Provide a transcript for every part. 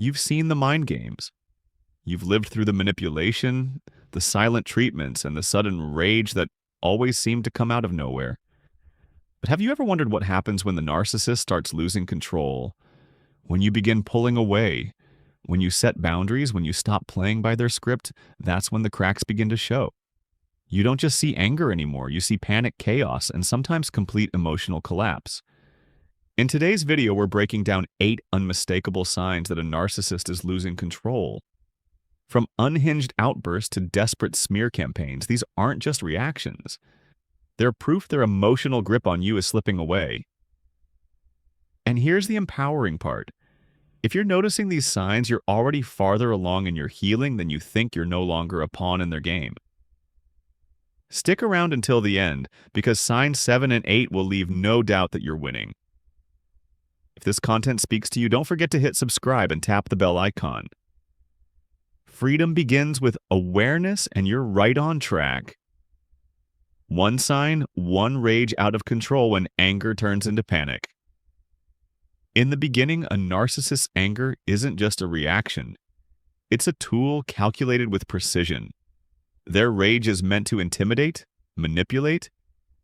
You've seen the mind games. You've lived through the manipulation, the silent treatments, and the sudden rage that always seem to come out of nowhere. But have you ever wondered what happens when the narcissist starts losing control? When you begin pulling away, when you set boundaries, when you stop playing by their script, that's when the cracks begin to show. You don't just see anger anymore, you see panic, chaos, and sometimes complete emotional collapse. In today's video, we're breaking down 8 unmistakable signs that a narcissist is losing control. From unhinged outbursts to desperate smear campaigns, these aren't just reactions. They're proof their emotional grip on you is slipping away. And here's the empowering part. If you're noticing these signs, you're already farther along in your healing than you think. You're no longer a pawn in their game. Stick around until the end, because signs 7 and 8 will leave no doubt that you're winning. If this content speaks to you, don't forget to hit subscribe and tap the bell icon. Freedom begins with awareness, and you're right on track. One sign, one rage out of control when anger turns into panic. In the beginning, a narcissist's anger isn't just a reaction. It's a tool calculated with precision. Their rage is meant to intimidate, manipulate,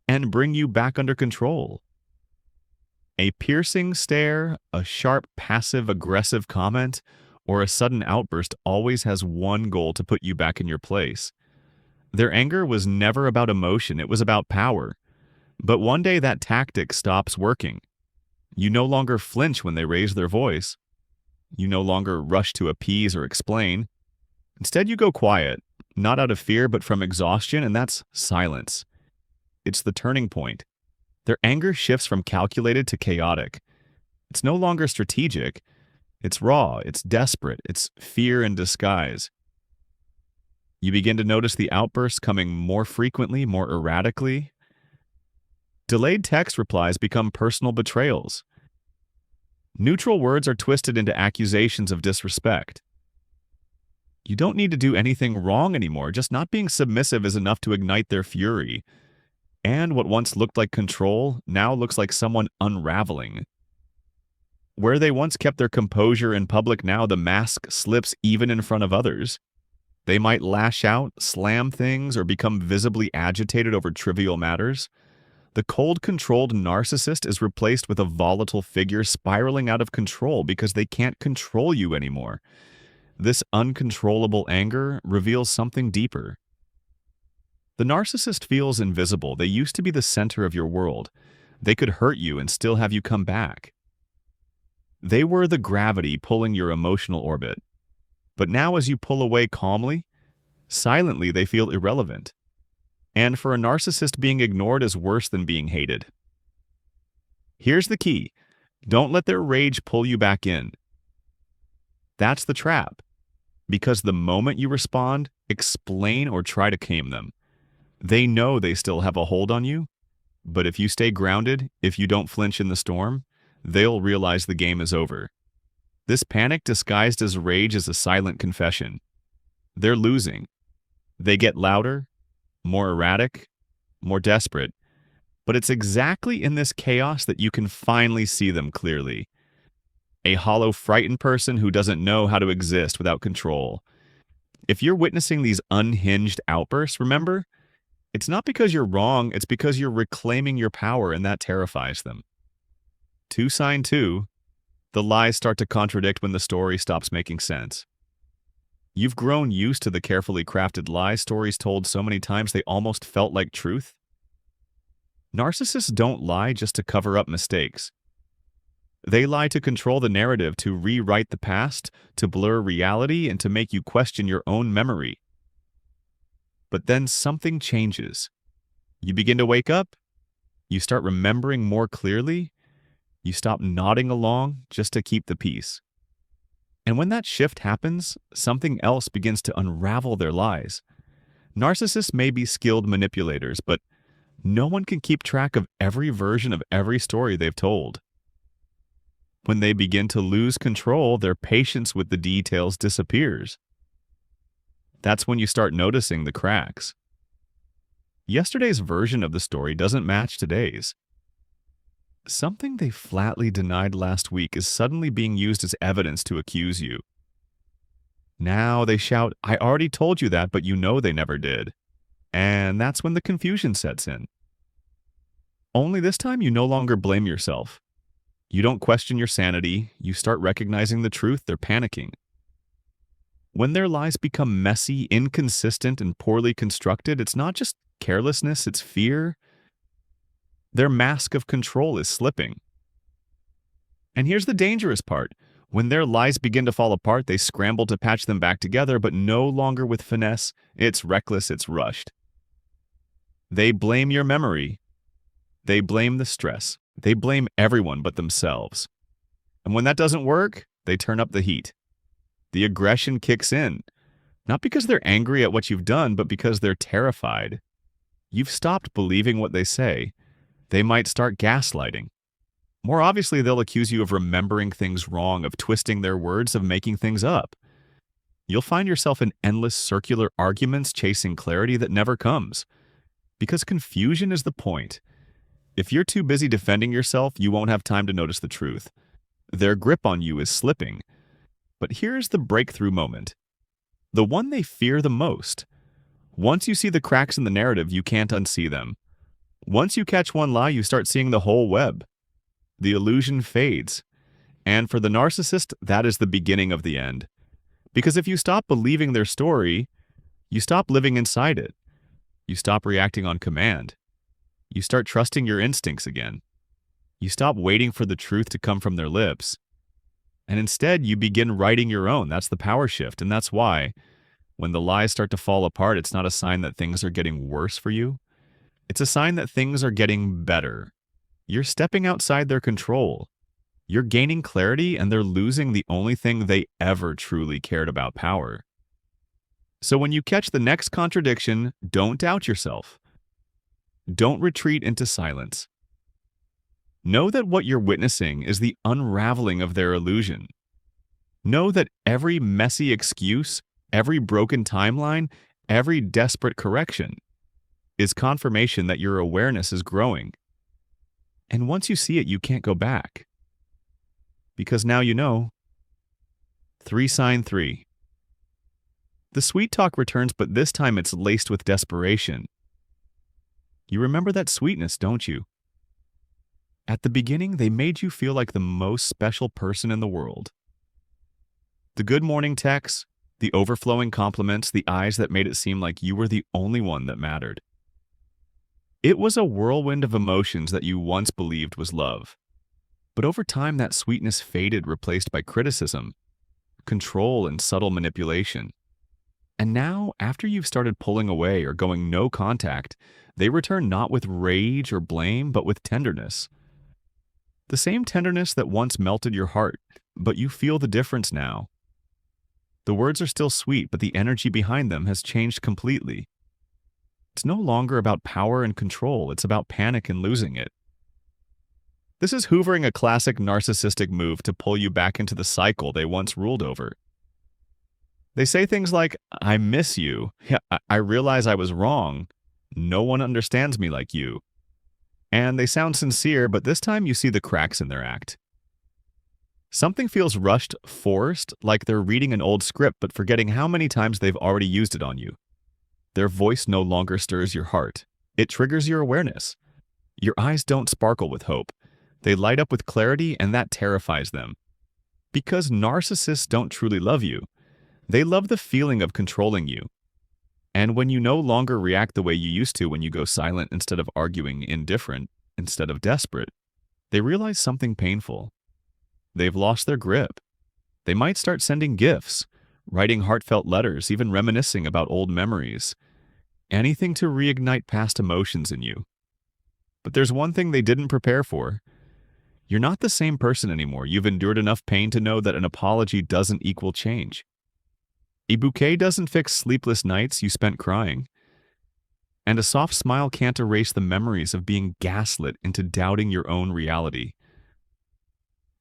and bring you back under control. A piercing stare, a sharp passive-aggressive comment, or a sudden outburst always has one goal: to put you back in your place. Their anger was never about emotion, it was about power. But one day that tactic stops working. You no longer flinch when they raise their voice. You no longer rush to appease or explain. Instead, you go quiet, not out of fear, but from exhaustion, and that's silence. It's the turning point. Their anger shifts from calculated to chaotic. It's no longer strategic. It's raw, it's desperate, it's fear in disguise. You begin to notice the outbursts coming more frequently, more erratically. Delayed text replies become personal betrayals. Neutral words are twisted into accusations of disrespect. You don't need to do anything wrong anymore. Just not being submissive is enough to ignite their fury. And what once looked like control now looks like someone unraveling. Where they once kept their composure in public, now the mask slips even in front of others. They might lash out, slam things, or become visibly agitated over trivial matters. The cold, controlled narcissist is replaced with a volatile figure spiraling out of control because they can't control you anymore. This uncontrollable anger reveals something deeper. The narcissist feels invisible. They used to be the center of your world. They could hurt you and still have you come back. They were the gravity pulling your emotional orbit. But now, as you pull away calmly, silently, they feel irrelevant. And for a narcissist, being ignored is worse than being hated. Here's the key. Don't let their rage pull you back in. That's the trap. Because the moment you respond, explain, or try to tame them, they know they still have a hold on you. But if you stay grounded, if you don't flinch in the storm, they'll realize the game is over. This panic disguised as rage is a silent confession. They're losing. They get louder, more erratic, more desperate. But it's exactly in this chaos that you can finally see them clearly. A hollow, frightened person who doesn't know how to exist without control. If you're witnessing these unhinged outbursts, remember, it's not because you're wrong, it's because you're reclaiming your power, and that terrifies them. Sign 2, the lies start to contradict when the story stops making sense. You've grown used to the carefully crafted lie stories told so many times they almost felt like truth. Narcissists don't lie just to cover up mistakes. They lie to control the narrative, to rewrite the past, to blur reality, and to make you question your own memory. But then something changes. You begin to wake up. You start remembering more clearly. You stop nodding along just to keep the peace. And when that shift happens, something else begins to unravel their lies. Narcissists may be skilled manipulators, but no one can keep track of every version of every story they've told. When they begin to lose control, their patience with the details disappears. That's when you start noticing the cracks. Yesterday's version of the story doesn't match today's. Something they flatly denied last week is suddenly being used as evidence to accuse you. Now they shout, "I already told you that, but you know they never did." And that's when the confusion sets in. Only this time you no longer blame yourself. You don't question your sanity, you start recognizing the truth they're panicking. When their lies become messy, inconsistent, and poorly constructed, it's not just carelessness, it's fear. Their mask of control is slipping. And here's the dangerous part. When their lies begin to fall apart, they scramble to patch them back together, but no longer with finesse. It's reckless, it's rushed. They blame your memory. They blame the stress. They blame everyone but themselves. And when that doesn't work, they turn up the heat. The aggression kicks in, not because they're angry at what you've done, but because they're terrified. You've stopped believing what they say. They might start gaslighting. More obviously, they'll accuse you of remembering things wrong, of twisting their words, of making things up. You'll find yourself in endless circular arguments chasing clarity that never comes. Because confusion is the point. If you're too busy defending yourself, you won't have time to notice the truth. Their grip on you is slipping. But here's the breakthrough moment. The one they fear the most. Once you see the cracks in the narrative, you can't unsee them. Once you catch one lie, you start seeing the whole web. The illusion fades. And for the narcissist, that is the beginning of the end. Because if you stop believing their story, you stop living inside it. You stop reacting on command. You start trusting your instincts again. You stop waiting for the truth to come from their lips. And instead, you begin writing your own. That's the power shift. And that's why, when the lies start to fall apart, it's not a sign that things are getting worse for you. It's a sign that things are getting better. You're stepping outside their control. You're gaining clarity, and they're losing the only thing they ever truly cared about: power. So when you catch the next contradiction, don't doubt yourself. Don't retreat into silence. Know that what you're witnessing is the unraveling of their illusion. Know that every messy excuse, every broken timeline, every desperate correction is confirmation that your awareness is growing. And once you see it, you can't go back. Because now you know. 3 sign 3. The sweet talk returns, but this time it's laced with desperation. You remember that sweetness, don't you? At the beginning, they made you feel like the most special person in the world. The good morning texts, the overflowing compliments, the eyes that made it seem like you were the only one that mattered. It was a whirlwind of emotions that you once believed was love. But over time, that sweetness faded, replaced by criticism, control, and subtle manipulation. And now, after you've started pulling away or going no contact, they return not with rage or blame, but with tenderness. The same tenderness that once melted your heart, but you feel the difference now. The words are still sweet, but the energy behind them has changed completely. It's no longer about power and control, it's about panic and losing it. This is hoovering a classic narcissistic move to pull you back into the cycle they once ruled over. They say things like, "I miss you. Yeah, I realize I was wrong. No one understands me like you." And they sound sincere, but this time you see the cracks in their act. Something feels rushed, forced, like they're reading an old script but forgetting how many times they've already used it on you. Their voice no longer stirs your heart. It triggers your awareness. Your eyes don't sparkle with hope. They light up with clarity, and that terrifies them. Because narcissists don't truly love you. They love the feeling of controlling you. And when you no longer react the way you used to, when you go silent instead of arguing, indifferent instead of desperate, they realize something painful. They've lost their grip. They might start sending gifts, writing heartfelt letters, even reminiscing about old memories. Anything to reignite past emotions in you. But there's one thing they didn't prepare for. You're not the same person anymore. You've endured enough pain to know that an apology doesn't equal change. A bouquet doesn't fix sleepless nights you spent crying. And a soft smile can't erase the memories of being gaslit into doubting your own reality.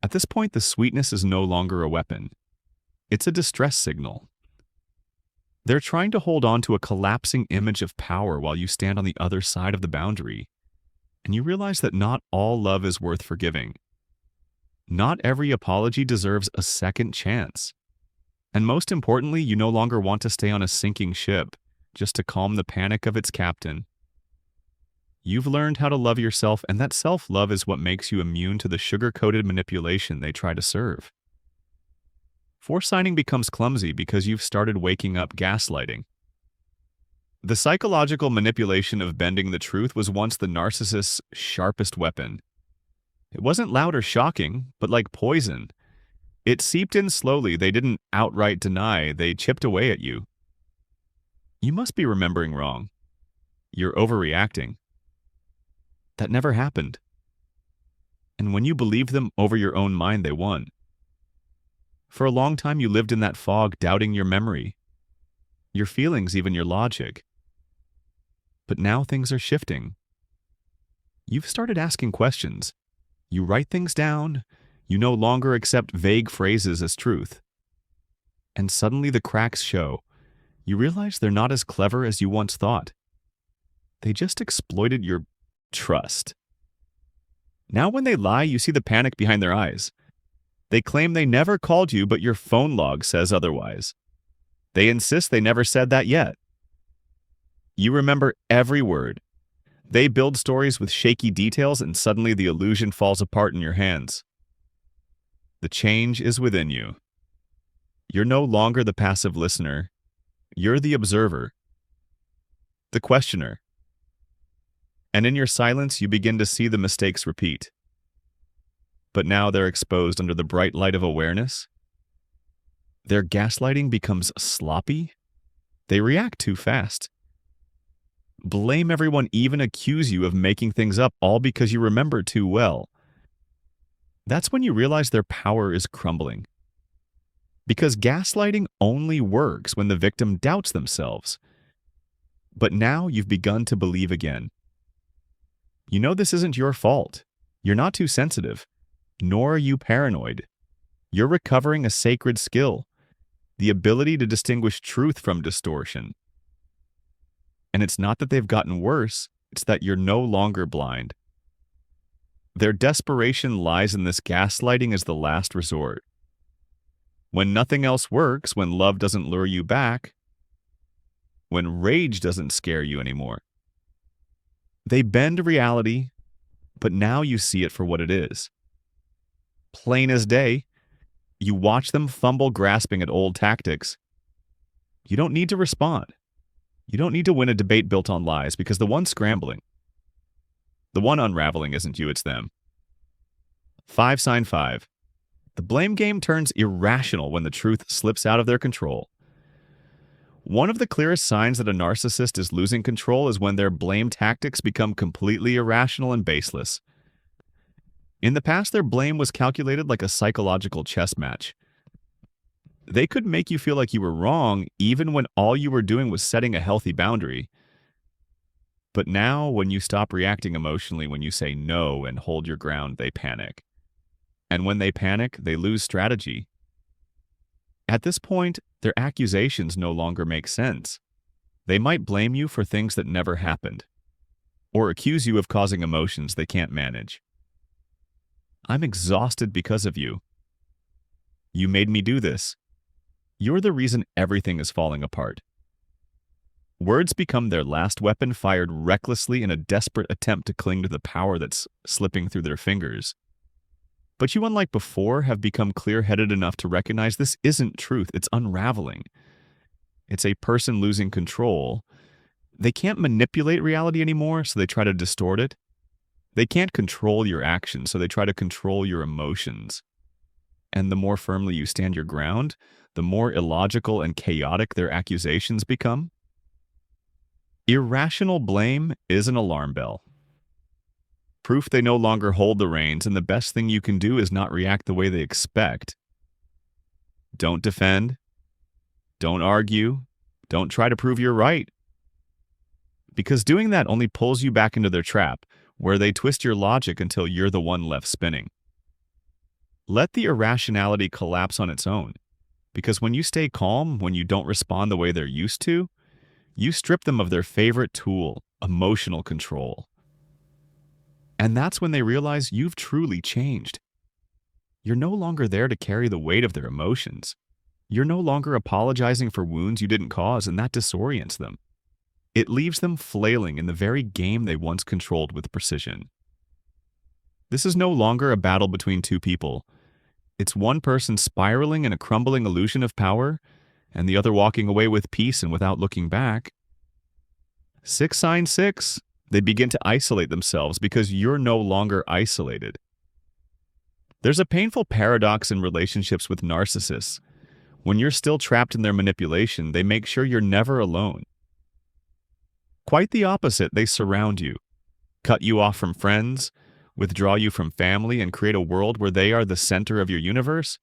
At this point, the sweetness is no longer a weapon. It's a distress signal. They're trying to hold on to a collapsing image of power while you stand on the other side of the boundary. and you realize that not all love is worth forgiving. Not every apology deserves a second chance. And most importantly, you no longer want to stay on a sinking ship just to calm the panic of its captain. You've learned how to love yourself, and that self-love is what makes you immune to the sugar-coated manipulation they try to serve. Force-signing becomes clumsy because you've started waking up gaslighting. The psychological manipulation of bending the truth was once the narcissist's sharpest weapon. It wasn't loud or shocking, but like poison. It seeped in slowly. They didn't outright deny, they chipped away at you. You must be remembering wrong. You're overreacting. That never happened. And when you believed them over your own mind, they won. For a long time, you lived in that fog, doubting your memory, your feelings, even your logic. But now things are shifting. You've started asking questions. You write things down. You no longer accept vague phrases as truth. And suddenly the cracks show. You realize they're not as clever as you once thought. They just exploited your trust. Now when they lie, you see the panic behind their eyes. They claim they never called you, but your phone log says otherwise. They insist they never said that yet. You remember every word. They build stories with shaky details, and suddenly the illusion falls apart in your hands. The change is within you. You're no longer the passive listener. You're the observer, the questioner. And in your silence, you begin to see the mistakes repeat. But now they're exposed under the bright light of awareness. Their gaslighting becomes sloppy. They react too fast. Blame everyone, even accuse you of making things up, all because you remember too well. That's when you realize their power is crumbling. Because gaslighting only works when the victim doubts themselves. But now you've begun to believe again. You know this isn't your fault. You're not too sensitive, nor are you paranoid. You're recovering a sacred skill, the ability to distinguish truth from distortion. And it's not that they've gotten worse, it's that you're no longer blind. Their desperation lies in this gaslighting as the last resort. When nothing else works, when love doesn't lure you back, when rage doesn't scare you anymore. They bend reality, but now you see it for what it is. Plain as day, you watch them fumble grasping at old tactics. You don't need to respond. You don't need to win a debate built on lies, because the one scrambling, the one unraveling isn't you, it's them. 5 sign 5. The blame game turns irrational when the truth slips out of their control. One of the clearest signs that a narcissist is losing control is when their blame tactics become completely irrational and baseless. In the past, their blame was calculated like a psychological chess match. They could make you feel like you were wrong even when all you were doing was setting a healthy boundary. But now, when you stop reacting emotionally, when you say no and hold your ground, they panic. And when they panic, they lose strategy. At this point, their accusations no longer make sense. They might blame you for things that never happened, or accuse you of causing emotions they can't manage. I'm exhausted because of you. You made me do this. You're the reason everything is falling apart. Words become their last weapon, fired recklessly in a desperate attempt to cling to the power that's slipping through their fingers. But you, unlike before, have become clear-headed enough to recognize this isn't truth, it's unraveling. It's a person losing control. They can't manipulate reality anymore, so they try to distort it. They can't control your actions, so they try to control your emotions. And the more firmly you stand your ground, the more illogical and chaotic their accusations become. Irrational blame is an alarm bell. Proof they no longer hold the reins, and the best thing you can do is not react the way they expect. Don't defend. Don't argue. Don't try to prove you're right. Because doing that only pulls you back into their trap, where they twist your logic until you're the one left spinning. Let the irrationality collapse on its own, because when you stay calm, when you don't respond the way they're used to, you strip them of their favorite tool, emotional control. And that's when they realize you've truly changed. You're no longer there to carry the weight of their emotions. You're no longer apologizing for wounds you didn't cause, and that disorients them. It leaves them flailing in the very game they once controlled with precision. This is no longer a battle between two people. It's one person spiraling in a crumbling illusion of power, and the other walking away with peace and without looking back. 6 sign 6, they begin to isolate themselves because you're no longer isolated. There's a painful paradox in relationships with narcissists. When you're still trapped in their manipulation, they make sure you're never alone. Quite the opposite, they surround you, cut you off from friends, withdraw you from family, and create a world where they are the center of your universe.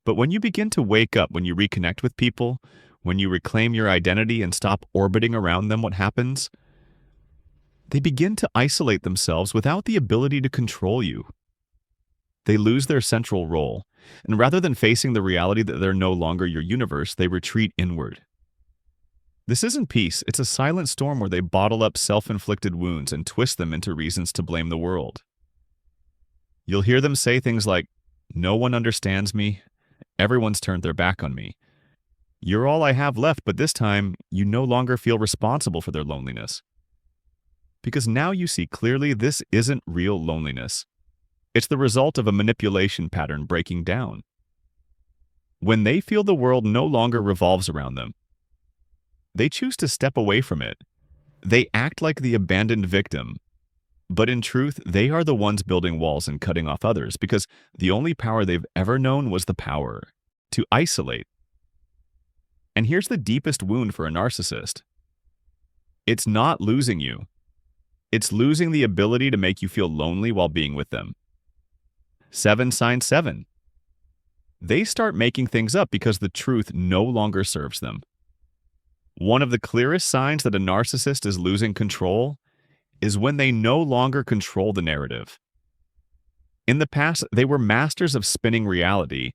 But when you begin to wake up, when you reconnect with people, when you reclaim your identity and stop orbiting around them, what happens? They begin to isolate themselves without the ability to control you. They lose their central role, and rather than facing the reality that they're no longer your universe, they retreat inward. This isn't peace, it's a silent storm where they bottle up self-inflicted wounds and twist them into reasons to blame the world. You'll hear them say things like, "No one understands me. Everyone's turned their back on me. You're all I have left, but this time, you no longer feel responsible for their loneliness." Because now you see clearly this isn't real loneliness. It's the result of a manipulation pattern breaking down. When they feel the world no longer revolves around them, they choose to step away from it. They act like the abandoned victim. But in truth, they are the ones building walls and cutting off others because the only power they've ever known was the power to isolate. And here's the deepest wound for a narcissist. It's not losing you. It's losing the ability to make you feel lonely while being with them. 7 sign 7. They start making things up because the truth no longer serves them. One of the clearest signs that a narcissist is losing control is when they no longer control the narrative. In the past, they were masters of spinning reality,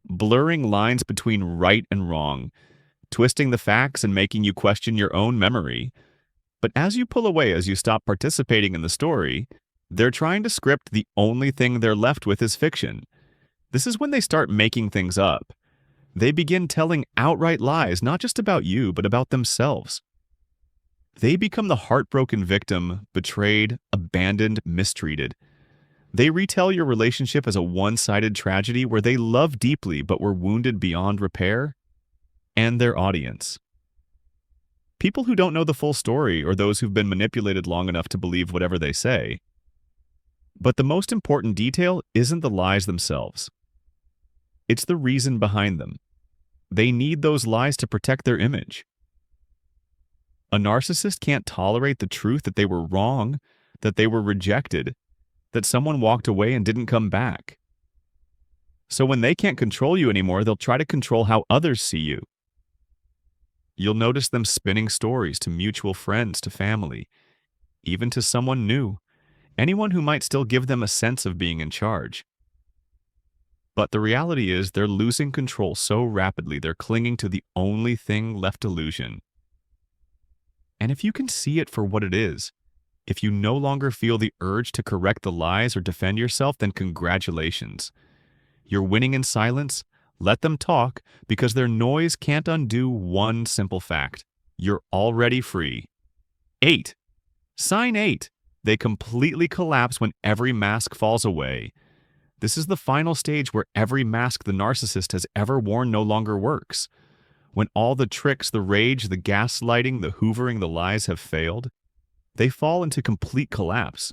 blurring lines between right and wrong, twisting the facts and making you question your own memory. But as you pull away, as you stop participating in the story, they're trying to script the only thing they're left with is fiction. This is when they start making things up. They begin telling outright lies, not just about you, but about themselves. They become the heartbroken victim, betrayed, abandoned, mistreated. They retell your relationship as a one-sided tragedy where they loved deeply but were wounded beyond repair, and their audience. People who don't know the full story or those who've been manipulated long enough to believe whatever they say. But the most important detail isn't the lies themselves. It's the reason behind them. They need those lies to protect their image. A narcissist can't tolerate the truth that they were wrong, that they were rejected, that someone walked away and didn't come back. So when they can't control you anymore, they'll try to control how others see you. You'll notice them spinning stories to mutual friends, to family, even to someone new, anyone who might still give them a sense of being in charge. But the reality is they're losing control so rapidly they're clinging to the only thing left illusion. And if you can see it for what it is, if you no longer feel the urge to correct the lies or defend yourself, then congratulations. You're winning in silence. Let them talk, because their noise can't undo one simple fact. You're already free. 8. Sign 8. They completely collapse when every mask falls away. This is the final stage where every mask the narcissist has ever worn no longer works. When all the tricks, the rage, the gaslighting, the hoovering, the lies have failed, they fall into complete collapse.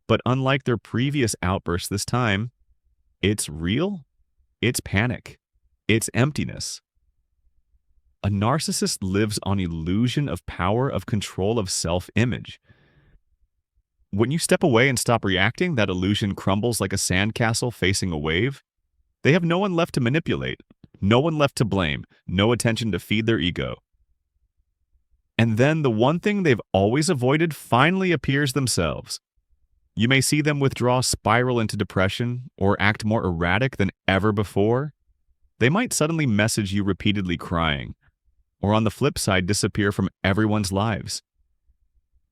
But unlike their previous outbursts this time, it's real, it's panic, it's emptiness. A narcissist lives on illusion of power, of control, of self-image. When you step away and stop reacting, that illusion crumbles like a sandcastle facing a wave. They have no one left to manipulate, no one left to blame, no attention to feed their ego. And then the one thing they've always avoided finally appears themselves. You may see them withdraw, spiral into depression, or act more erratic than ever before. They might suddenly message you repeatedly crying, or on the flip side disappear from everyone's lives.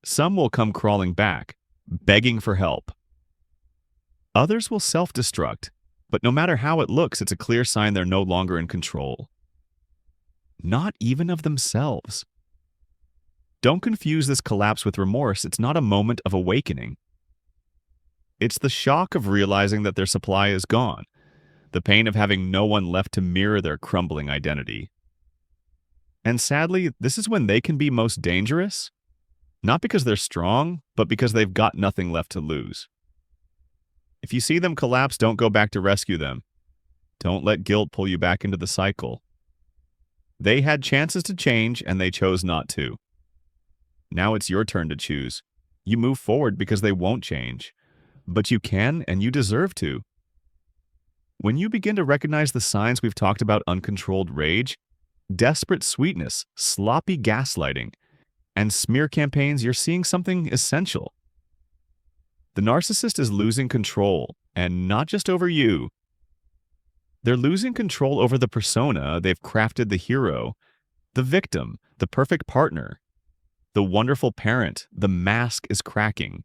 Some will come crawling back, begging for help. Others will self-destruct, but no matter how it looks, it's a clear sign they're no longer in control. Not even of themselves. Don't confuse this collapse with remorse. It's not a moment of awakening. It's the shock of realizing that their supply is gone, the pain of having no one left to mirror their crumbling identity. And sadly, this is when they can be most dangerous, not because they're strong, but because they've got nothing left to lose. If you see them collapse, don't go back to rescue them. Don't let guilt pull you back into the cycle. They had chances to change, and they chose not to. Now it's your turn to choose. You move forward because they won't change. But you can, and you deserve to. When you begin to recognize the signs we've talked about: uncontrolled rage, desperate sweetness, sloppy gaslighting, and smear campaigns, you're seeing something essential. The narcissist is losing control, and not just over you. They're losing control over the persona they've crafted: the hero, the victim, the perfect partner, the wonderful parent. The mask is cracking.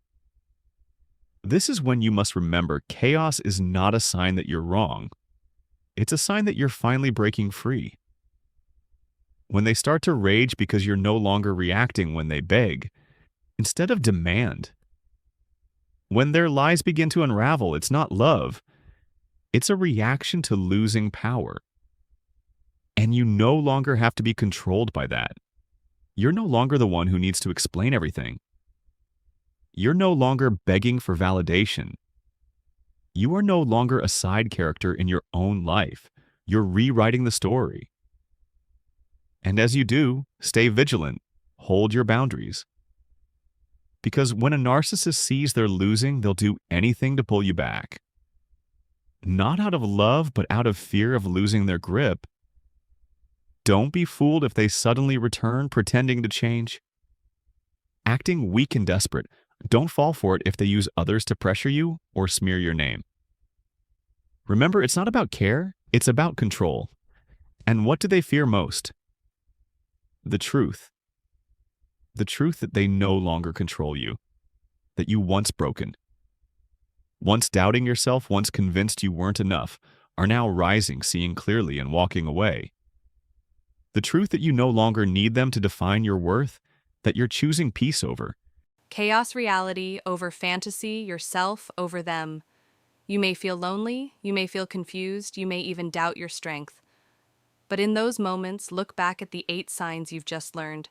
This is when you must remember chaos is not a sign that you're wrong. It's a sign that you're finally breaking free. When they start to rage because you're no longer reacting when they beg, instead of demand. When their lies begin to unravel, it's not love. It's a reaction to losing power. And you no longer have to be controlled by that. You're no longer the one who needs to explain everything. You're no longer begging for validation. You are no longer a side character in your own life. You're rewriting the story. And as you do, stay vigilant. Hold your boundaries. Because when a narcissist sees they're losing, they'll do anything to pull you back. Not out of love, but out of fear of losing their grip. Don't be fooled if they suddenly return pretending to change. Acting weak and desperate. Don't fall for it if they use others to pressure you or smear your name. Remember, it's not about care, it's about control. And what do they fear most? The truth. The truth that they no longer control you, that you once broken. Once doubting yourself, once convinced you weren't enough, are now rising, seeing clearly, and walking away. The truth that you no longer need them to define your worth, that you're choosing peace over. Chaos reality over fantasy, yourself over them. You may feel lonely, you may feel confused, you may even doubt your strength. But in those moments, look back at the 8 signs you've just learned.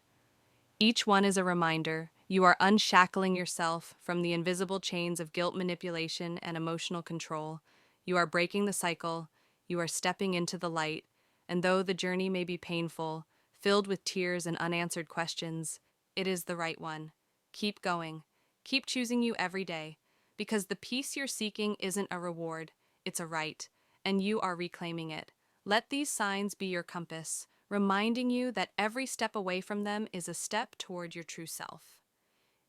Each one is a reminder you are unshackling yourself from the invisible chains of guilt, manipulation, and emotional control. You are breaking the cycle, you are stepping into the light, and though the journey may be painful, filled with tears and unanswered questions, it is the right one. Keep going. Keep choosing you every day, because the peace you're seeking isn't a reward, it's a right, and you are reclaiming it. Let these signs be your compass, reminding you that every step away from them is a step toward your true self.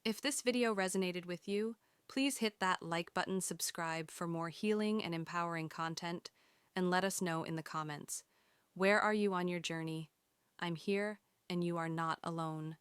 If this video resonated with you, please hit that like button, subscribe for more healing and empowering content, and let us know in the comments. Where are you on your journey? I'm here, and you are not alone.